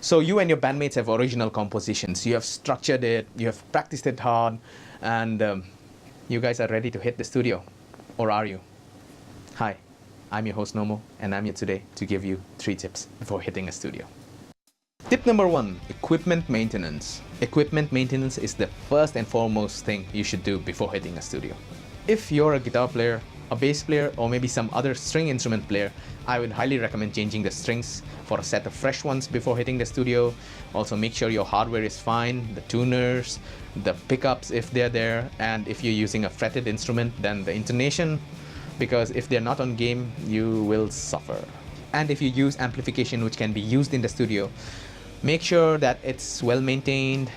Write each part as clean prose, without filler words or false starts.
So you and your bandmates have original compositions. You have structured it, you have practiced it hard, and you guys are ready to hit the studio. Or are you? Hi, I'm your host Nomo, and I'm here today to give you 3 tips before hitting a studio. Tip number 1, equipment maintenance. Equipment maintenance is the first and foremost thing you should do before hitting a studio. If you're a guitar player, a bass player, or maybe some other string instrument player, I would highly recommend changing the strings for a set of fresh ones before hitting the studio. Also make sure your hardware is fine, the tuners, the pickups if they're there, and if you're using a fretted instrument, then the intonation, because if they're not on game, you will suffer. And if you use amplification which can be used in the studio, make sure that it's well maintained.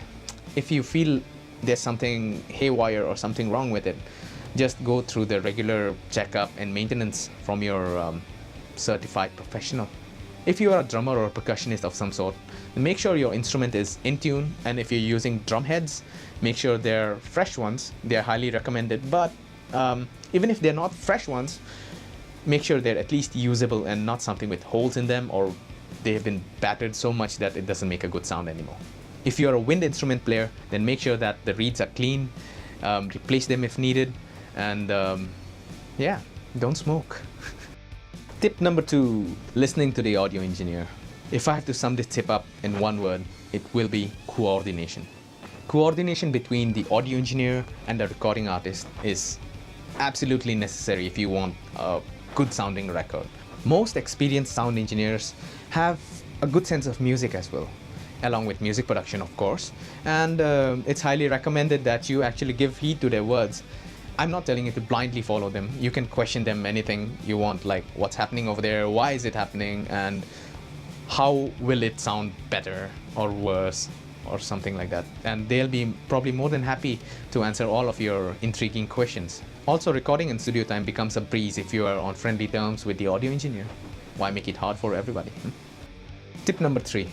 If you feel there's something haywire or something wrong with it, just go through the regular checkup and maintenance from your certified professional. If you are a drummer or a percussionist of some sort, make sure your instrument is in tune, and if you're using drum heads, make sure they're fresh ones. They're highly recommended, but even if they're not fresh ones, make sure they're at least usable and not something with holes in them or they've been battered so much that it doesn't make a good sound anymore. If you're a wind instrument player, then make sure that the reeds are clean, replace them if needed, and yeah, don't smoke. Tip number 2, listening to the audio engineer. If I have to sum this tip up in one word, it will be coordination. Coordination between the audio engineer and the recording artist is absolutely necessary if you want a good sounding record. Most experienced sound engineers have a good sense of music as well, along with music production of course, and it's highly recommended that you actually give heed to their words. I'm not telling you to blindly follow them. You can question them anything you want, like what's happening over there, why is it happening, and how will it sound better or worse or something like that. And they'll be probably more than happy to answer all of your intriguing questions. Also, recording in studio time becomes a breeze if you are on friendly terms with the audio engineer. Why make it hard for everybody? Tip number 3,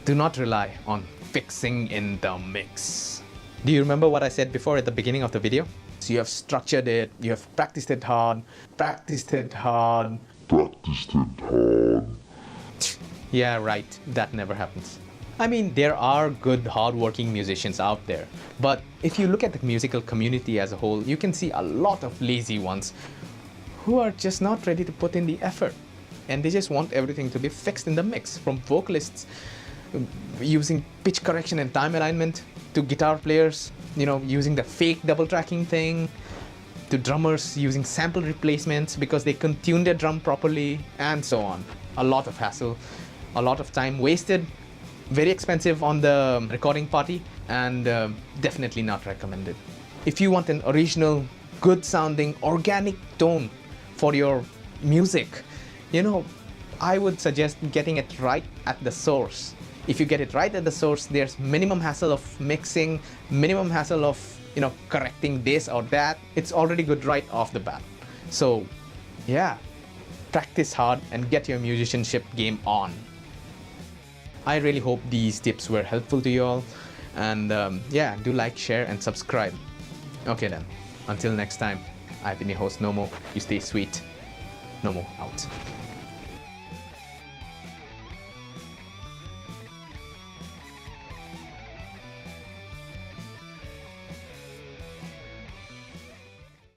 do not rely on fixing in the mix. Do you remember what I said before at the beginning of the video? So you have structured it, you have practiced it hard. Yeah, right, that never happens. I mean, there are good, hard-working musicians out there, but if you look at the musical community as a whole, you can see a lot of lazy ones who are just not ready to put in the effort, and they just want everything to be fixed in the mix, from vocalists using pitch correction and time alignment, to guitar players, you know, using the fake double tracking thing, to drummers using sample replacements because they couldn't tune their drum properly, and so on. A lot of hassle, a lot of time wasted, very expensive on the recording party, and definitely not recommended. If you want an original, good sounding, organic tone for your music, you know, I would suggest getting it right at the source. If you get it right at the source, there's minimum hassle of mixing, minimum hassle of, you know, correcting this or that. It's already good right off the bat. So yeah, practice hard and get your musicianship game on. I really hope these tips were helpful to you all, and yeah, do like, share and subscribe. Okay then, until next time, I've been your host Nomo. You stay sweet. Nomo out.